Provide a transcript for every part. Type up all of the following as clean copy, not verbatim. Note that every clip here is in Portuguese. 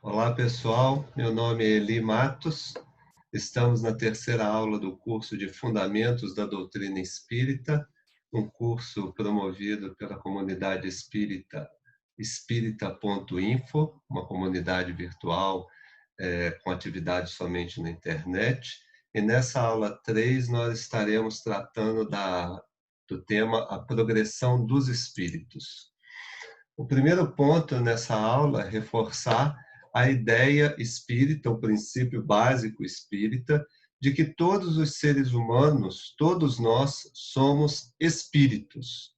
Olá, pessoal. Meu nome é Eli Matos. Estamos na terceira aula do curso de Fundamentos da Doutrina Espírita, um curso promovido pela comunidade espírita espírita.info, uma comunidade virtual com atividades somente na internet. E nessa aula 3 nós estaremos tratando do tema A Progressão dos Espíritos. O primeiro ponto nessa aula é reforçar a ideia espírita, o princípio básico espírita, de que todos os seres humanos, todos nós, somos espíritos.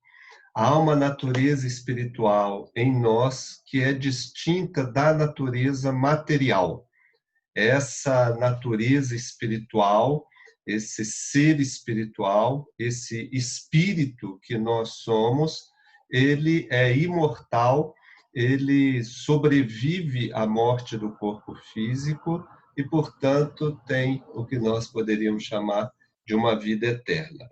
Há uma natureza espiritual em nós que é distinta da natureza material. Essa natureza espiritual, esse ser espiritual, esse espírito que nós somos, ele é imortal, ele sobrevive à morte do corpo físico e, portanto, tem o que nós poderíamos chamar de uma vida eterna.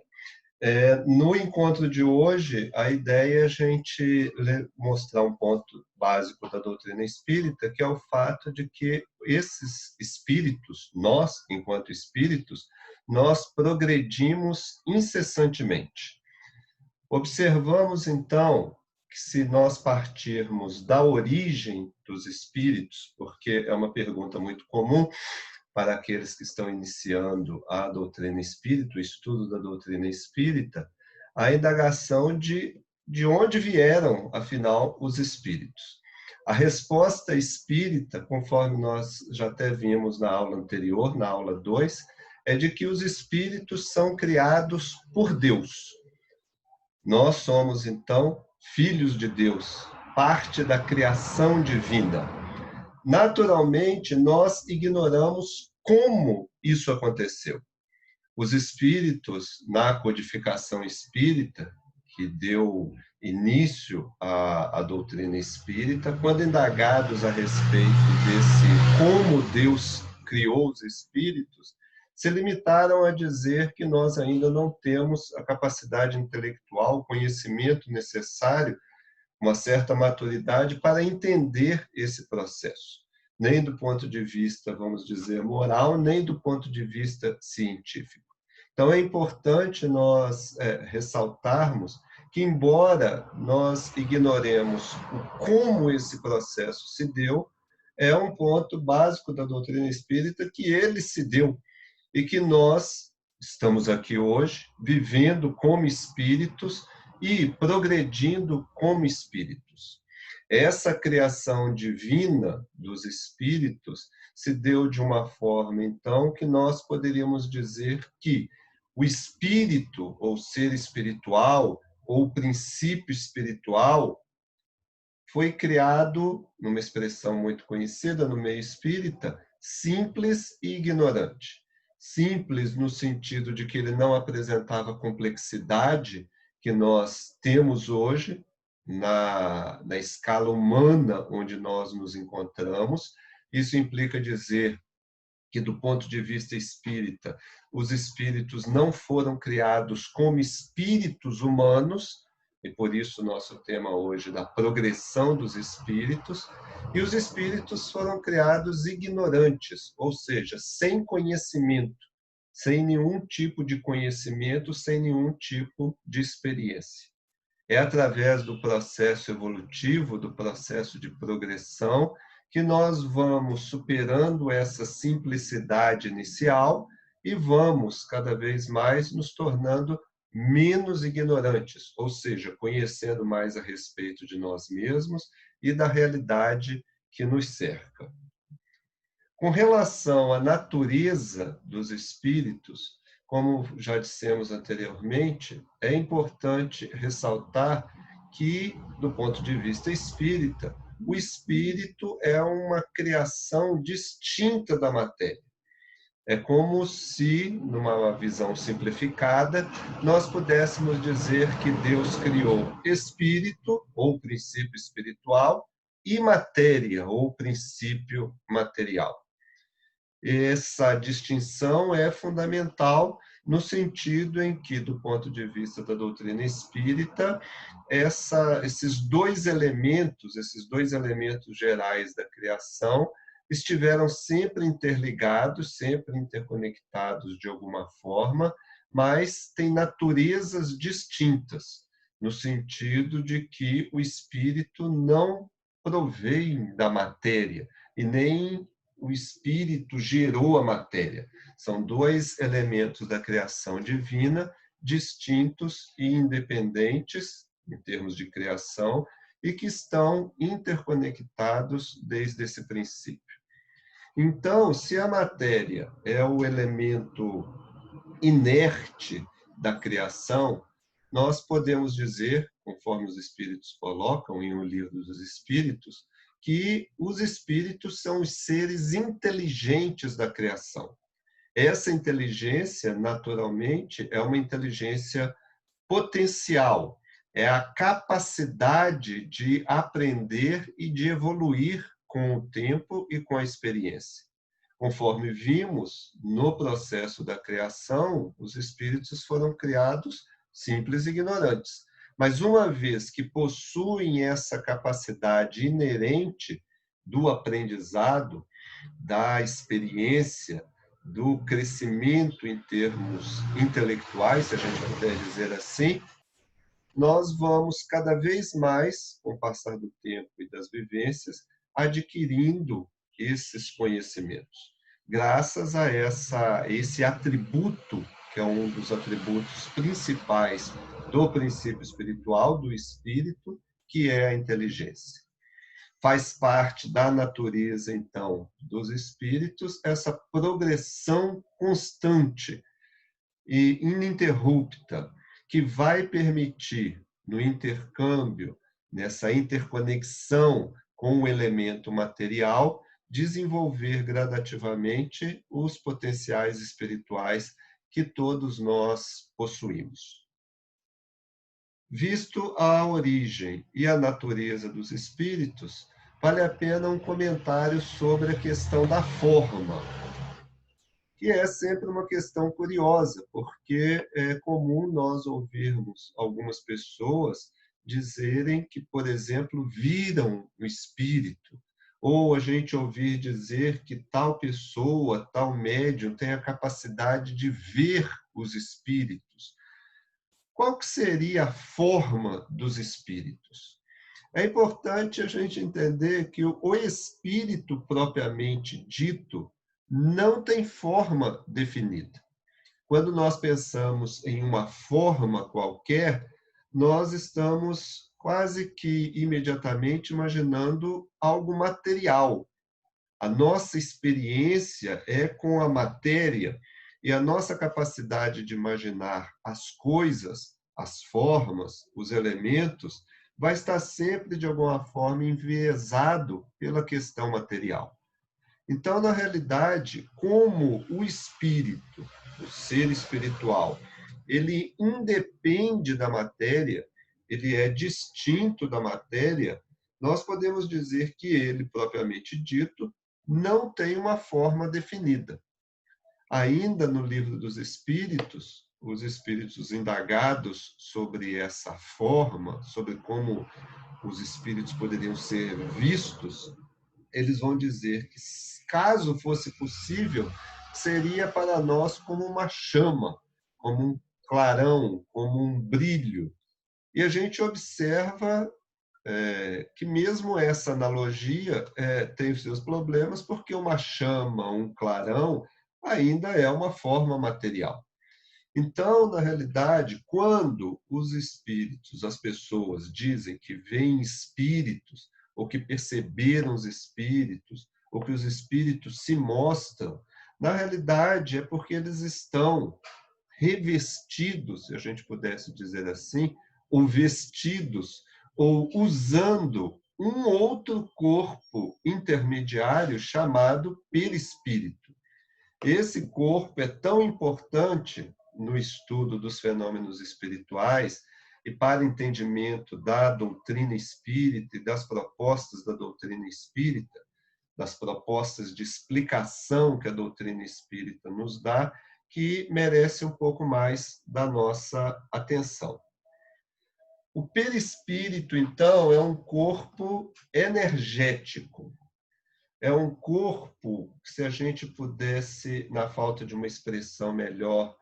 No encontro de hoje, a ideia é a gente mostrar um ponto básico da doutrina espírita, que é o fato de que esses espíritos, nós, enquanto espíritos, nós progredimos incessantemente. Observamos, então, que se nós partirmos da origem dos espíritos, porque é uma pergunta muito comum para aqueles que estão iniciando a doutrina espírita, o estudo da doutrina espírita, a indagação de onde vieram, afinal, os espíritos. A resposta espírita, conforme nós já até vimos na aula anterior, na aula 2, é de que os espíritos são criados por Deus. Nós somos, então, filhos de Deus, parte da criação divina. Naturalmente, nós ignoramos como isso aconteceu. Os espíritos, na codificação espírita, que deu início à doutrina espírita, quando indagados a respeito desse como Deus criou os espíritos, se limitaram a dizer que nós ainda não temos a capacidade intelectual, o conhecimento necessário, uma certa maturidade para entender esse processo, nem do ponto de vista, vamos dizer, moral, nem do ponto de vista científico. Então, é importante nós ressaltarmos que, embora nós ignoremos como esse processo se deu, é um ponto básico da doutrina espírita que ele se deu e que nós estamos aqui hoje vivendo como espíritos e progredindo como espíritos. Essa criação divina dos espíritos se deu de uma forma, então, que nós poderíamos dizer que o espírito, ou ser espiritual, ou princípio espiritual, foi criado, numa expressão muito conhecida no meio espírita, simples e ignorante. Simples no sentido de que ele não apresentava complexidade que nós temos hoje na escala humana onde nós nos encontramos. Isso implica dizer que, do ponto de vista espírita, os espíritos não foram criados como espíritos humanos, e por isso o nosso tema hoje é da progressão dos espíritos, e os espíritos foram criados ignorantes, ou seja, sem conhecimento, sem nenhum tipo de conhecimento, sem nenhum tipo de experiência. É através do processo evolutivo, do processo de progressão, que nós vamos superando essa simplicidade inicial e vamos cada vez mais nos tornando menos ignorantes, ou seja, conhecendo mais a respeito de nós mesmos e da realidade que nos cerca. Com relação à natureza dos espíritos, como já dissemos anteriormente, é importante ressaltar que, do ponto de vista espírita, o espírito é uma criação distinta da matéria. É como se, numa visão simplificada, nós pudéssemos dizer que Deus criou espírito, ou princípio espiritual, e matéria, ou princípio material. Essa distinção é fundamental no sentido em que, do ponto de vista da doutrina espírita, esses dois elementos gerais da criação, estiveram sempre interligados, sempre interconectados de alguma forma, mas têm naturezas distintas, no sentido de que o espírito não provém da matéria e nem o espírito gerou a matéria. São dois elementos da criação divina distintos e independentes em termos de criação e que estão interconectados desde esse princípio. Então, se a matéria é o elemento inerte da criação, nós podemos dizer, conforme os espíritos colocam em O Livro dos Espíritos, que os espíritos são os seres inteligentes da criação. Essa inteligência, naturalmente, é uma inteligência potencial, é a capacidade de aprender e de evoluir com o tempo e com a experiência. Conforme vimos, no processo da criação, os espíritos foram criados simples e ignorantes. Mas uma vez que possuem essa capacidade inerente do aprendizado, da experiência, do crescimento em termos intelectuais, se a gente puder dizer assim, nós vamos cada vez mais, com o passar do tempo e das vivências, adquirindo esses conhecimentos. Graças a esse atributo, que é um dos atributos principais do princípio espiritual, do espírito, que é a inteligência. Faz parte da natureza, então, dos espíritos essa progressão constante e ininterrupta que vai permitir, no intercâmbio, nessa interconexão com o elemento material, desenvolver gradativamente os potenciais espirituais que todos nós possuímos. Visto a origem e a natureza dos espíritos, vale a pena um comentário sobre a questão da forma, que é sempre uma questão curiosa, porque é comum nós ouvirmos algumas pessoas dizerem que, por exemplo, viram o espírito, ou a gente ouvir dizer que tal pessoa, tal médium tem a capacidade de ver os espíritos. Qual que seria a forma dos espíritos? É importante a gente entender que o espírito propriamente dito não tem forma definida. Quando nós pensamos em uma forma qualquer, nós estamos quase que imediatamente imaginando algo material. A nossa experiência é com a matéria e a nossa capacidade de imaginar as coisas, as formas, os elementos, vai estar sempre, de alguma forma, enviesado pela questão material. Então, na realidade, como o espírito, o ser espiritual, ele independe da matéria, ele é distinto da matéria, nós podemos dizer que ele, propriamente dito, não tem uma forma definida. Ainda no Livro dos Espíritos, os espíritos indagados sobre essa forma, sobre como os espíritos poderiam ser vistos, eles vão dizer que, caso fosse possível, seria para nós como uma chama, como um clarão, como um brilho. E a gente observa que mesmo essa analogia tem os seus problemas, porque uma chama, um clarão, ainda é uma forma material. Então, na realidade, quando os espíritos, as pessoas dizem que veem espíritos, ou que perceberam os espíritos, ou que os espíritos se mostram, na realidade é porque eles estão revestidos, se a gente pudesse dizer assim, ou vestidos, ou usando um outro corpo intermediário chamado perispírito. Esse corpo é tão importante no estudo dos fenômenos espirituais e para entendimento da doutrina espírita e das propostas da doutrina espírita, das propostas de explicação que a doutrina espírita nos dá, que merece um pouco mais da nossa atenção. O perispírito, então, é um corpo energético. É um corpo, se a gente pudesse, na falta de uma expressão melhor,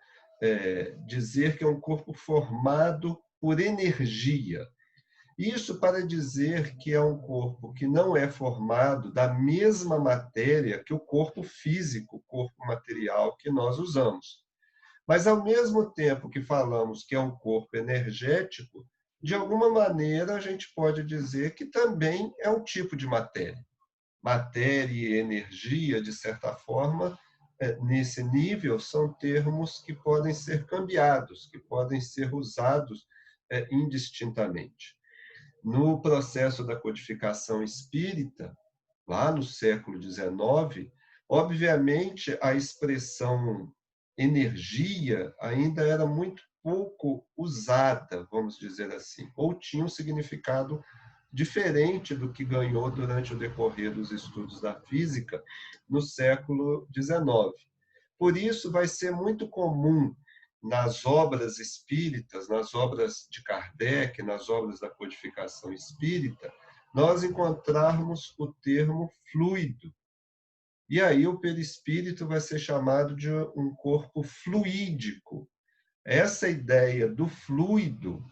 dizer que é um corpo formado por energia. Isso para dizer que é um corpo que não é formado da mesma matéria que o corpo físico, o corpo material que nós usamos. Mas, ao mesmo tempo que falamos que é um corpo energético, de alguma maneira a gente pode dizer que também é um tipo de matéria. Matéria e energia, de certa forma, nesse nível, são termos que podem ser cambiados, que podem ser usados indistintamente. No processo da codificação espírita, lá no século XIX, obviamente a expressão energia ainda era muito pouco usada, vamos dizer assim, ou tinha um significado diferente do que ganhou durante o decorrer dos estudos da física no século XIX. Por isso, vai ser muito comum nas obras espíritas, nas obras de Kardec, nas obras da codificação espírita, nós encontrarmos o termo fluido. E aí o perispírito vai ser chamado de um corpo fluídico. Essa ideia do fluido,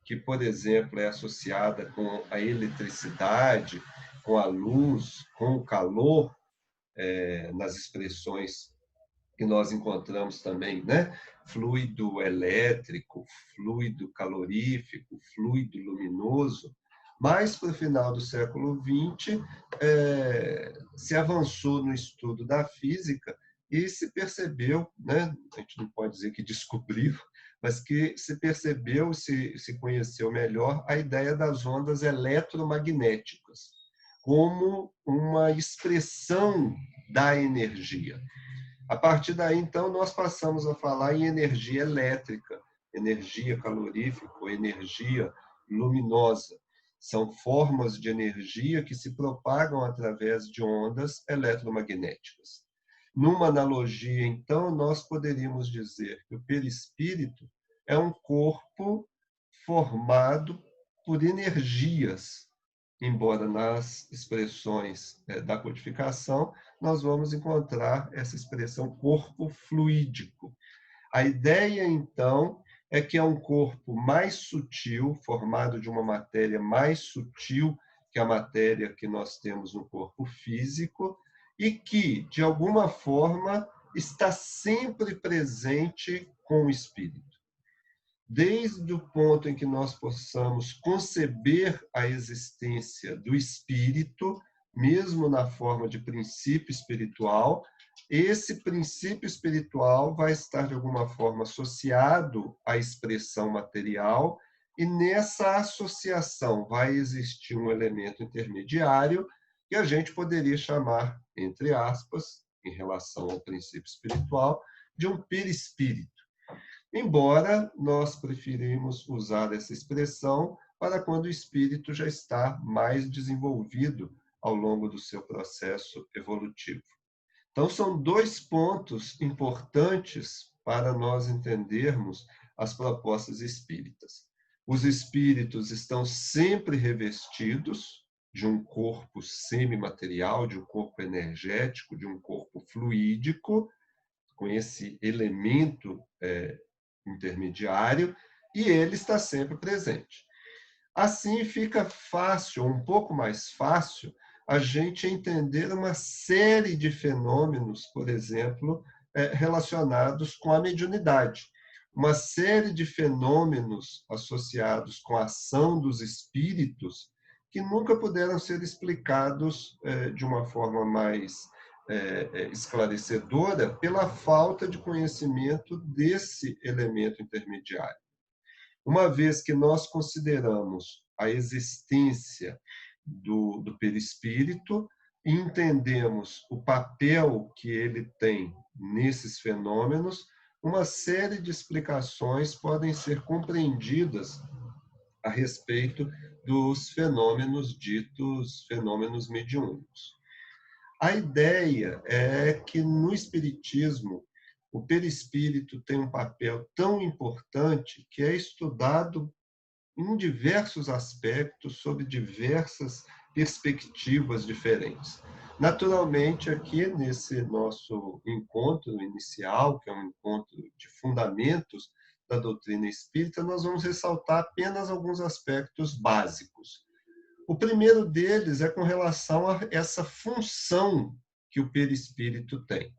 que, por exemplo, é associada com a eletricidade, com a luz, com o calor, nas expressões que nós encontramos também, né? Fluido elétrico, fluido calorífico, fluido luminoso. Mas, para o final do século XX, se avançou no estudo da física e se percebeu, né? A gente não pode dizer que descobriu, mas que se percebeu, se conheceu melhor a ideia das ondas eletromagnéticas como uma expressão da energia. A partir daí, então, nós passamos a falar em energia elétrica, energia calorífica, energia luminosa. São formas de energia que se propagam através de ondas eletromagnéticas. Numa analogia, então, nós poderíamos dizer que o perispírito é um corpo formado por energias, embora nas expressões da codificação nós vamos encontrar essa expressão corpo fluídico. A ideia, então, é que é um corpo mais sutil, formado de uma matéria mais sutil que a matéria que nós temos no corpo físico, e que, de alguma forma, está sempre presente com o espírito. Desde o ponto em que nós possamos conceber a existência do espírito, mesmo na forma de princípio espiritual, esse princípio espiritual vai estar de alguma forma associado à expressão material, e nessa associação vai existir um elemento intermediário que a gente poderia chamar, entre aspas, em relação ao princípio espiritual, de um perispírito. Embora nós preferimos usar essa expressão para quando o espírito já está mais desenvolvido ao longo do seu processo evolutivo. Então, são dois pontos importantes para nós entendermos as propostas espíritas. Os espíritos estão sempre revestidos de um corpo semimaterial, de um corpo energético, de um corpo fluídico, com esse elemento intermediário, e ele está sempre presente. Assim fica fácil, um pouco mais fácil, a gente entender uma série de fenômenos, por exemplo, relacionados com a mediunidade. Uma série de fenômenos associados com a ação dos espíritos que nunca puderam ser explicados de uma forma mais esclarecedora pela falta de conhecimento desse elemento intermediário. Uma vez que nós consideramos a existência do perispírito e entendemos o papel que ele tem nesses fenômenos, uma série de explicações podem ser compreendidas a respeito dos fenômenos ditos fenômenos mediúnicos. A ideia é que no espiritismo o perispírito tem um papel tão importante que é estudado em diversos aspectos, sob diversas perspectivas diferentes. Naturalmente, aqui nesse nosso encontro inicial, que é um encontro de fundamentos da doutrina espírita, nós vamos ressaltar apenas alguns aspectos básicos. O primeiro deles é com relação a essa função que o perispírito tem.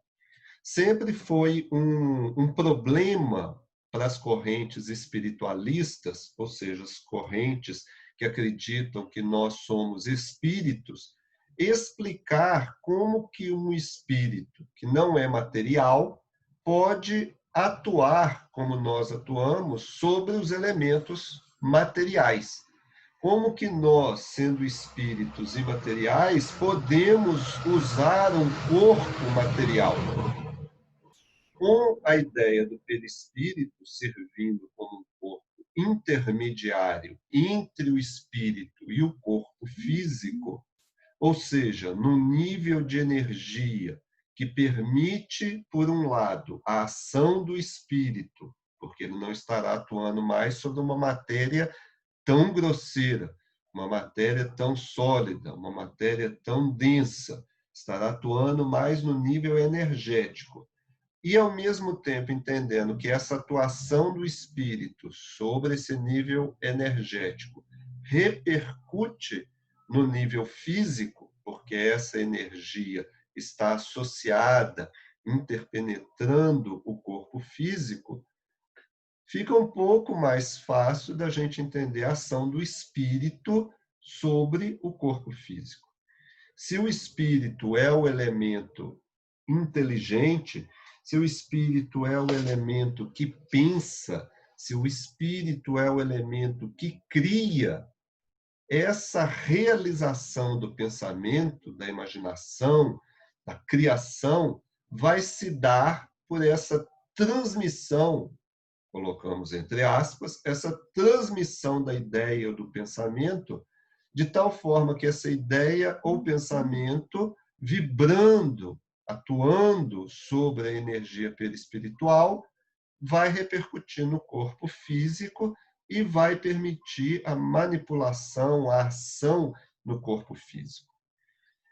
Sempre foi um problema para as correntes espiritualistas, ou seja, as correntes que acreditam que nós somos espíritos, explicar como que um espírito que não é material pode atuar como nós atuamos sobre os elementos materiais. Como que nós, sendo espíritos imateriais, podemos usar um corpo material? Com a ideia do perispírito servindo como um corpo intermediário entre o espírito e o corpo físico, ou seja, num nível de energia que permite, por um lado, a ação do espírito, porque ele não estará atuando mais sobre uma matéria tão grosseira, uma matéria tão sólida, uma matéria tão densa, estará atuando mais no nível energético. E, ao mesmo tempo, entendendo que essa atuação do espírito sobre esse nível energético repercute no nível físico, porque essa energia está associada, interpenetrando o corpo físico, fica um pouco mais fácil da gente entender a ação do espírito sobre o corpo físico. Se o espírito é o elemento inteligente, se o espírito é o elemento que pensa, se o espírito é o elemento que cria, essa realização do pensamento, da imaginação, da criação, vai se dar por essa transmissão, colocamos entre aspas, essa transmissão da ideia ou do pensamento, de tal forma que essa ideia ou pensamento, vibrando, atuando sobre a energia perispiritual, vai repercutir no corpo físico e vai permitir a manipulação, a ação no corpo físico.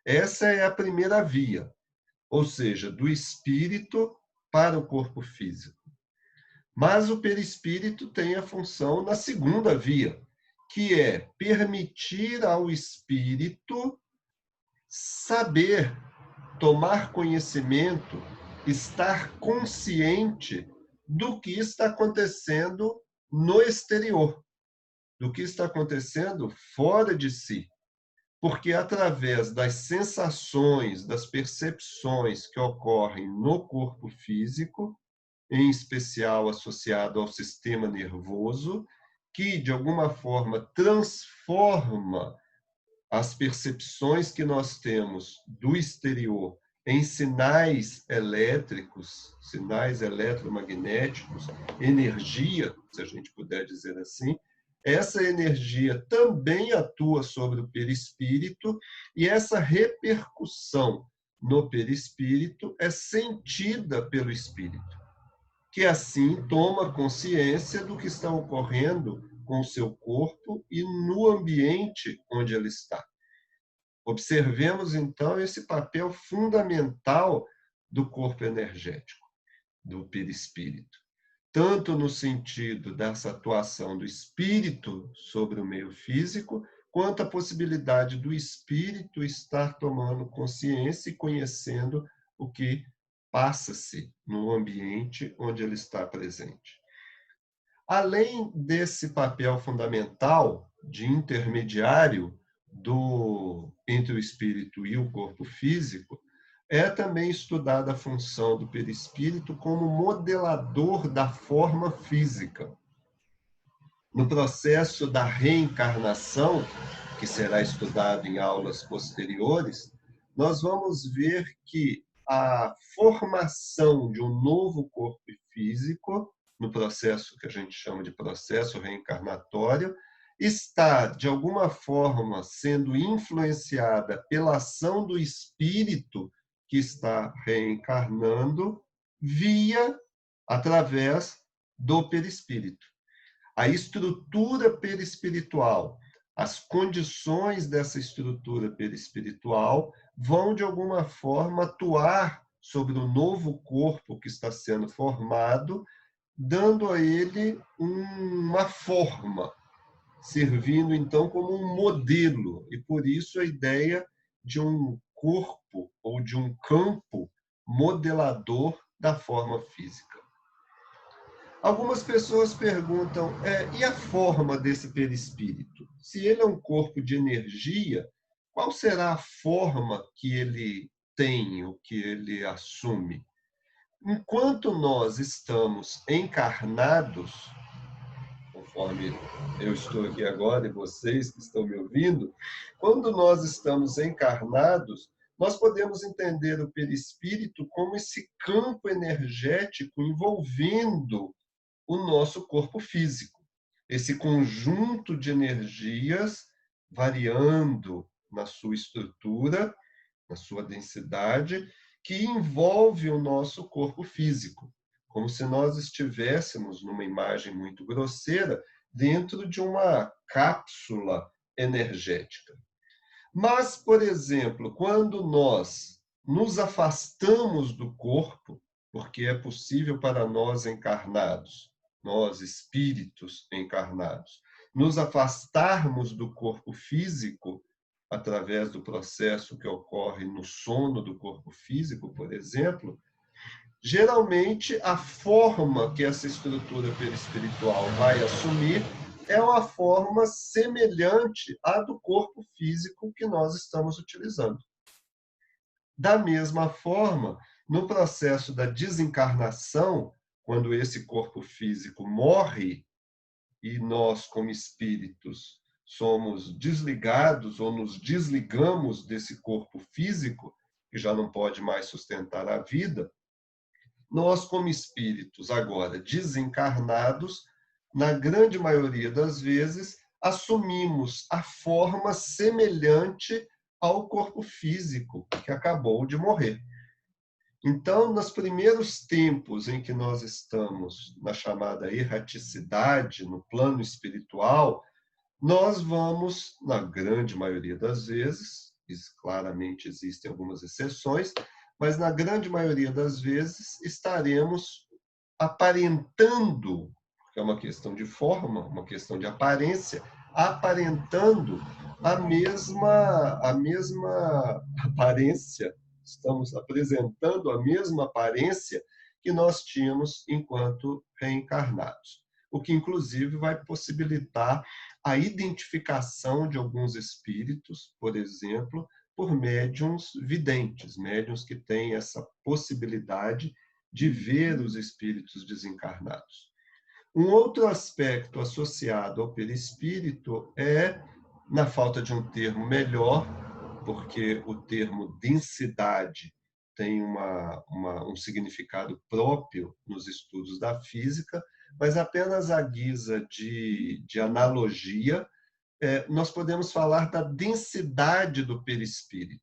Essa é a primeira via, ou seja, do espírito para o corpo físico. Mas o perispírito tem a função na segunda via, que é permitir ao espírito saber, tomar conhecimento, estar consciente do que está acontecendo no exterior, do que está acontecendo fora de si. Porque através das sensações, das percepções que ocorrem no corpo físico, em especial associado ao sistema nervoso, que, de alguma forma, transforma as percepções que nós temos do exterior em sinais elétricos, sinais eletromagnéticos, energia, se a gente puder dizer assim. Essa energia também atua sobre o perispírito e essa repercussão no perispírito é sentida pelo espírito, que assim toma consciência do que está ocorrendo com o seu corpo e no ambiente onde ele está. Observemos, então, esse papel fundamental do corpo energético, do perispírito, tanto no sentido dessa atuação do espírito sobre o meio físico, quanto a possibilidade do espírito estar tomando consciência e conhecendo o que passa-se no ambiente onde ele está presente. Além desse papel fundamental de intermediário entre o espírito e o corpo físico, é também estudada a função do perispírito como modelador da forma física. No processo da reencarnação, que será estudado em aulas posteriores, nós vamos ver que a formação de um novo corpo físico, no processo que a gente chama de processo reencarnatório, está, de alguma forma, sendo influenciada pela ação do espírito que está reencarnando através do perispírito. A estrutura perispiritual, As condições dessa estrutura perispiritual vão, de alguma forma, atuar sobre o novo corpo que está sendo formado, dando a ele uma forma, servindo então como um modelo, e por isso a ideia de um corpo ou de um campo modelador da forma física. Algumas pessoas perguntam, e a forma desse perispírito? Se ele é um corpo de energia, qual será a forma que ele tem, ou que ele assume? Enquanto nós estamos encarnados, conforme eu estou aqui agora e vocês que estão me ouvindo, quando nós estamos encarnados, nós podemos entender o perispírito como esse campo energético envolvendo o nosso corpo físico. Esse conjunto de energias variando na sua estrutura, na sua densidade, que envolve o nosso corpo físico, como se nós estivéssemos, numa imagem muito grosseira, dentro de uma cápsula energética. Mas, por exemplo, quando nós nos afastamos do corpo, porque é possível para nós encarnados, nós espíritos encarnados, nos afastarmos do corpo físico através do processo que ocorre no sono do corpo físico, por exemplo, geralmente a forma que essa estrutura perispiritual vai assumir é uma forma semelhante à do corpo físico que nós estamos utilizando. Da mesma forma, no processo da desencarnação, quando esse corpo físico morre e nós, como espíritos, somos desligados ou nos desligamos desse corpo físico, que já não pode mais sustentar a vida, nós, como espíritos agora desencarnados, na grande maioria das vezes, assumimos a forma semelhante ao corpo físico que acabou de morrer. Então, nos primeiros tempos em que nós estamos na chamada erraticidade, no plano espiritual, nós vamos, na grande maioria das vezes, claramente existem algumas exceções, mas na grande maioria das vezes estaremos aparentando, que é uma questão de forma, uma questão de aparência, aparentando a mesma aparência, estamos apresentando a mesma aparência que nós tínhamos enquanto reencarnados. O que, inclusive, vai possibilitar a identificação de alguns espíritos, por exemplo, por médiuns videntes, médiuns que têm essa possibilidade de ver os espíritos desencarnados. Um outro aspecto associado ao perispírito é, na falta de um termo melhor, porque o termo densidade tem um significado próprio nos estudos da física, mas apenas à guisa de analogia, nós podemos falar da densidade do perispírito,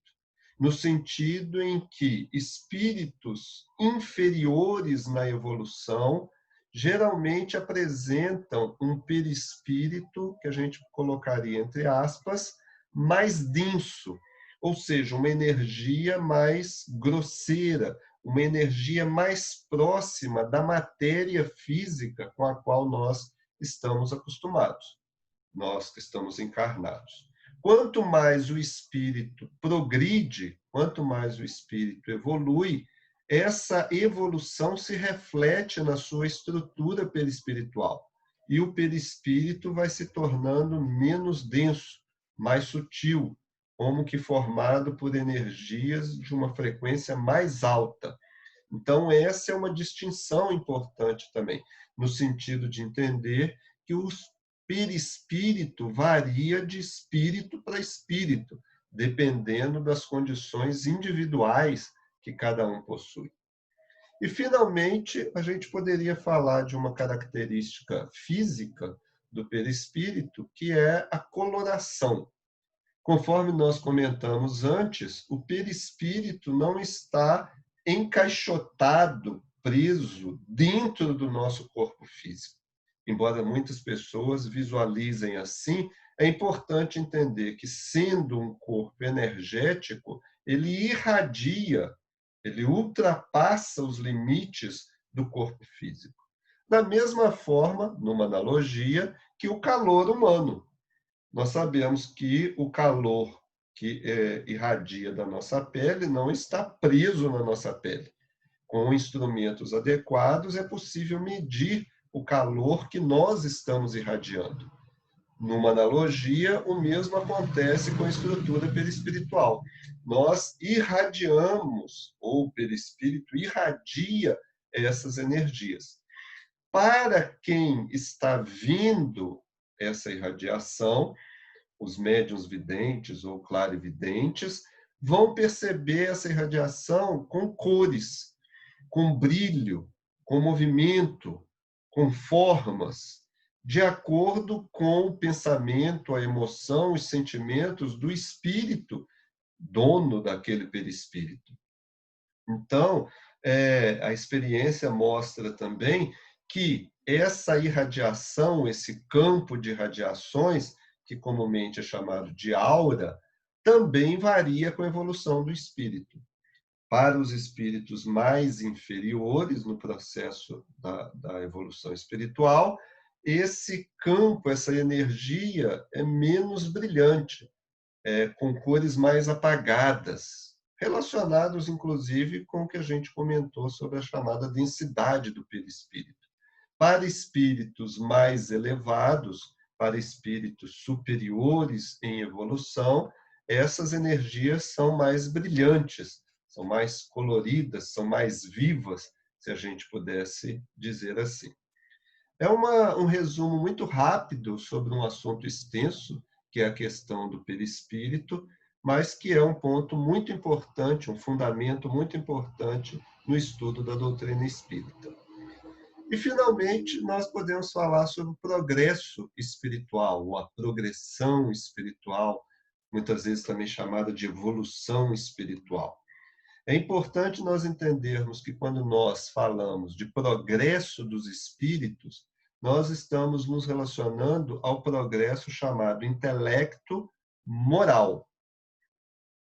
no sentido em que espíritos inferiores na evolução geralmente apresentam um perispírito, que a gente colocaria entre aspas, mais denso, ou seja, uma energia mais grosseira, uma energia mais próxima da matéria física com a qual nós estamos acostumados, nós que estamos encarnados. Quanto mais o espírito progride, quanto mais o espírito evolui, essa evolução se reflete na sua estrutura perispiritual. E o perispírito vai se tornando menos denso, mais sutil, como que formado por energias de uma frequência mais alta. Então, essa é uma distinção importante também, no sentido de entender que o perispírito varia de espírito para espírito, dependendo das condições individuais que cada um possui. E, finalmente, a gente poderia falar de uma característica física do perispírito, que é a coloração. Conforme nós comentamos antes, o perispírito não está encaixotado, preso dentro do nosso corpo físico. Embora muitas pessoas visualizem assim, é importante entender que, sendo um corpo energético, ele irradia, ele ultrapassa os limites do corpo físico. Da mesma forma, numa analogia, que o calor humano. Nós sabemos que o calor que irradia da nossa pele não está preso na nossa pele. Com instrumentos adequados, é possível medir o calor que nós estamos irradiando. Numa analogia, o mesmo acontece com a estrutura perispiritual. Nós irradiamos, ou o perispírito irradia essas energias. Para quem está vindo essa irradiação, os médiuns videntes ou clarividentes vão perceber essa irradiação com cores, com brilho, com movimento, com formas, de acordo com o pensamento, a emoção, os sentimentos do espírito, dono daquele perispírito. Então, a experiência mostra também que essa irradiação, esse campo de radiações, que comumente é chamado de aura, também varia com a evolução do espírito. Para os espíritos mais inferiores no processo da evolução espiritual, esse campo, essa energia é menos brilhante, com cores mais apagadas, relacionados, inclusive, com o que a gente comentou sobre a chamada densidade do perispírito. Para espíritos mais elevados, para espíritos superiores em evolução, essas energias são mais brilhantes, são mais coloridas, são mais vivas, se a gente pudesse dizer assim. É um resumo muito rápido sobre um assunto extenso, que é a questão do perispírito, mas que é um ponto muito importante, um fundamento muito importante no estudo da doutrina espírita. E, finalmente, nós podemos falar sobre o progresso espiritual, ou a progressão espiritual, muitas vezes também chamada de evolução espiritual. É importante nós entendermos que, quando nós falamos de progresso dos espíritos, nós estamos nos relacionando ao progresso chamado intelecto moral.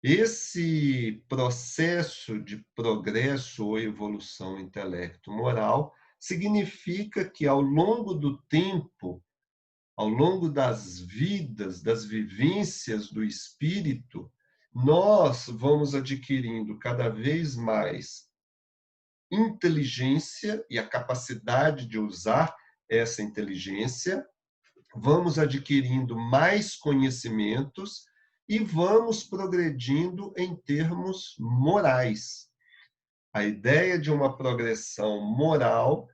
Esse processo de progresso ou evolução intelecto-moral significa que, ao longo do tempo, ao longo das vidas, das vivências do espírito, nós vamos adquirindo cada vez mais inteligência e a capacidade de usar essa inteligência, vamos adquirindo mais conhecimentos e vamos progredindo em termos morais. A ideia de uma progressão moral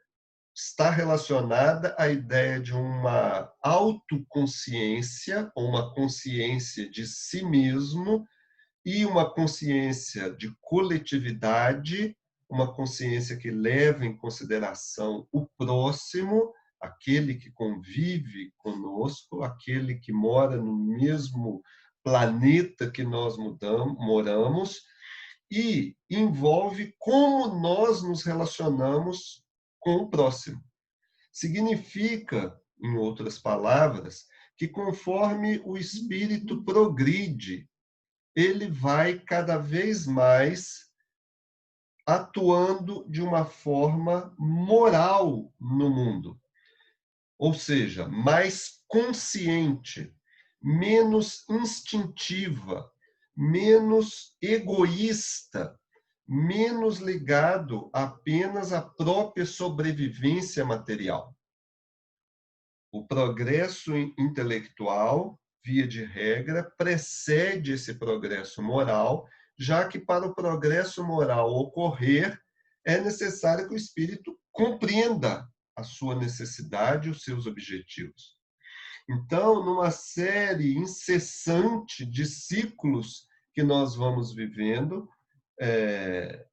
está relacionada à ideia de uma autoconsciência, ou uma consciência de si mesmo, e uma consciência de coletividade, uma consciência que leva em consideração o próximo, aquele que convive conosco, aquele que mora no mesmo planeta que nós moramos, e envolve como nós nos relacionamos com o próximo. Significa, em outras palavras, que conforme o espírito progride, ele vai cada vez mais atuando de uma forma moral no mundo. Ou seja, mais consciente, menos instintiva, menos egoísta, menos ligado apenas à própria sobrevivência material. O progresso intelectual, via de regra, precede esse progresso moral, já que para o progresso moral ocorrer, é necessário que o espírito compreenda a sua necessidade e os seus objetivos. Então, numa série incessante de ciclos que nós vamos vivendo,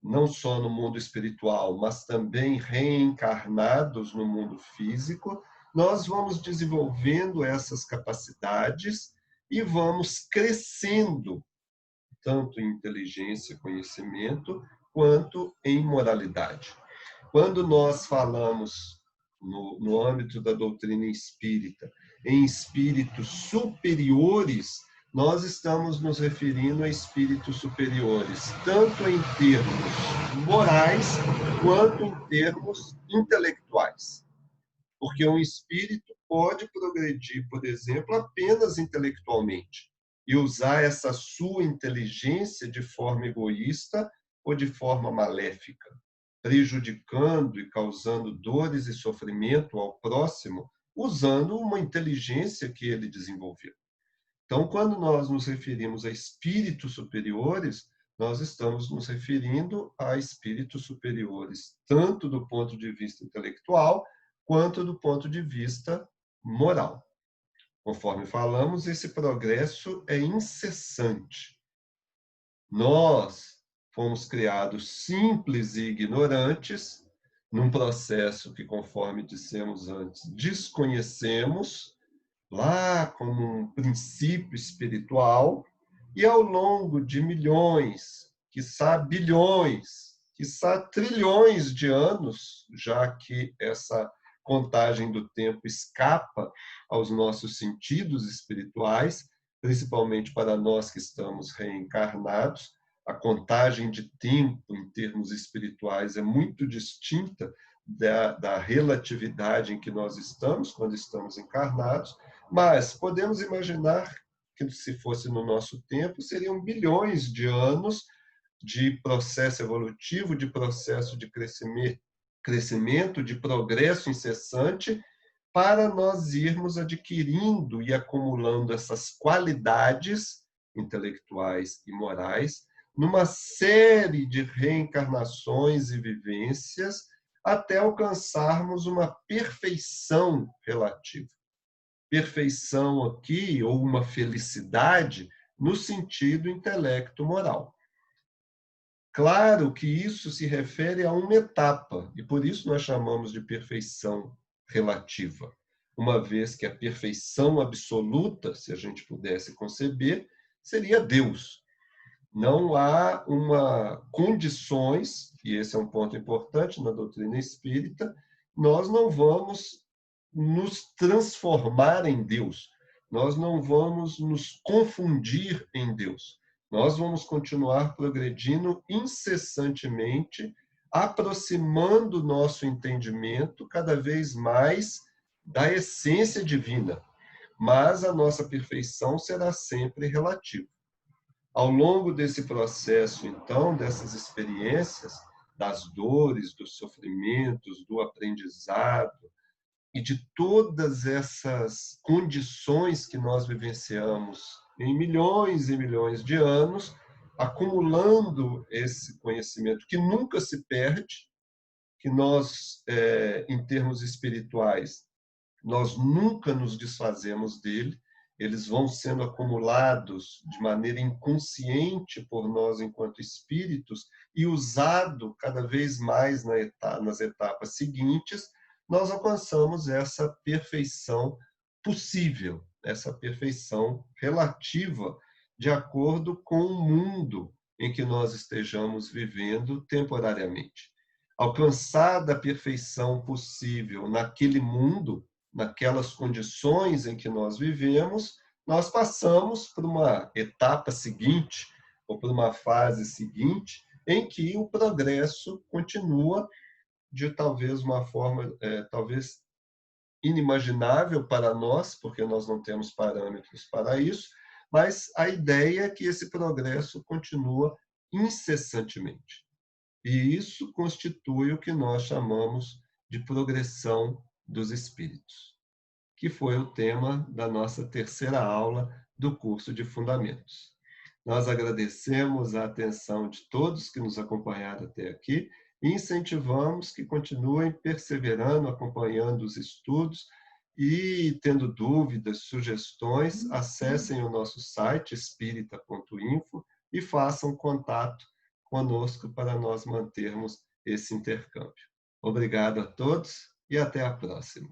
não só no mundo espiritual, mas também reencarnados no mundo físico, nós vamos desenvolvendo essas capacidades e vamos crescendo, tanto em inteligência, conhecimento, quanto em moralidade. Quando nós falamos, no âmbito da doutrina espírita, em espíritos superiores, nós estamos nos referindo a espíritos superiores, tanto em termos morais quanto em termos intelectuais. Porque um espírito pode progredir, por exemplo, apenas intelectualmente e usar essa sua inteligência de forma egoísta ou de forma maléfica, prejudicando e causando dores e sofrimento ao próximo, usando uma inteligência que ele desenvolveu. Então, quando nós nos referimos a espíritos superiores, nós estamos nos referindo a espíritos superiores, tanto do ponto de vista intelectual, quanto do ponto de vista moral. Conforme falamos, esse progresso é incessante. Nós fomos criados simples e ignorantes, num processo que, conforme dissemos antes, desconhecemos, lá como um princípio espiritual, e ao longo de milhões, quiçá bilhões, quiçá trilhões de anos, já que essa contagem do tempo escapa aos nossos sentidos espirituais, principalmente para nós que estamos reencarnados, a contagem de tempo em termos espirituais é muito distinta da relatividade em que nós estamos quando estamos encarnados, mas podemos imaginar que, se fosse no nosso tempo, seriam bilhões de anos de processo evolutivo, de processo de crescimento, de progresso incessante, para nós irmos adquirindo e acumulando essas qualidades intelectuais e morais numa série de reencarnações e vivências até alcançarmos uma perfeição relativa. Perfeição aqui, ou uma felicidade, no sentido intelecto-moral. Claro que isso se refere a uma etapa, e por isso nós chamamos de perfeição relativa, uma vez que a perfeição absoluta, se a gente pudesse conceber, seria Deus. Não há condições, e esse é um ponto importante na doutrina espírita, nós não vamos nos transformar em Deus, nós não vamos nos confundir em Deus. Nós vamos continuar progredindo incessantemente, aproximando o nosso entendimento cada vez mais da essência divina, mas a nossa perfeição será sempre relativa. Ao longo desse processo, então, dessas experiências, das dores, dos sofrimentos, do aprendizado e de todas essas condições que nós vivenciamos em milhões e milhões de anos, acumulando esse conhecimento que nunca se perde, que nós, em termos espirituais, nós nunca nos desfazemos dele, eles vão sendo acumulados de maneira inconsciente por nós enquanto espíritos e usado cada vez mais nas etapas seguintes, nós alcançamos essa perfeição possível, essa perfeição relativa, de acordo com o mundo em que nós estejamos vivendo temporariamente. Alcançada a perfeição possível naquele mundo, naquelas condições em que nós vivemos, nós passamos por uma etapa seguinte, ou por uma fase seguinte, em que o progresso continua de talvez uma forma, talvez inimaginável para nós, porque nós não temos parâmetros para isso, mas a ideia é que esse progresso continua incessantemente. E isso constitui o que nós chamamos de progressão dos espíritos, que foi o tema da nossa terceira aula do curso de Fundamentos. Nós agradecemos a atenção de todos que nos acompanharam até aqui e incentivamos que continuem perseverando, acompanhando os estudos e, tendo dúvidas, sugestões, acessem o nosso site espírita.info e façam contato conosco para nós mantermos esse intercâmbio. Obrigado a todos e até a próxima.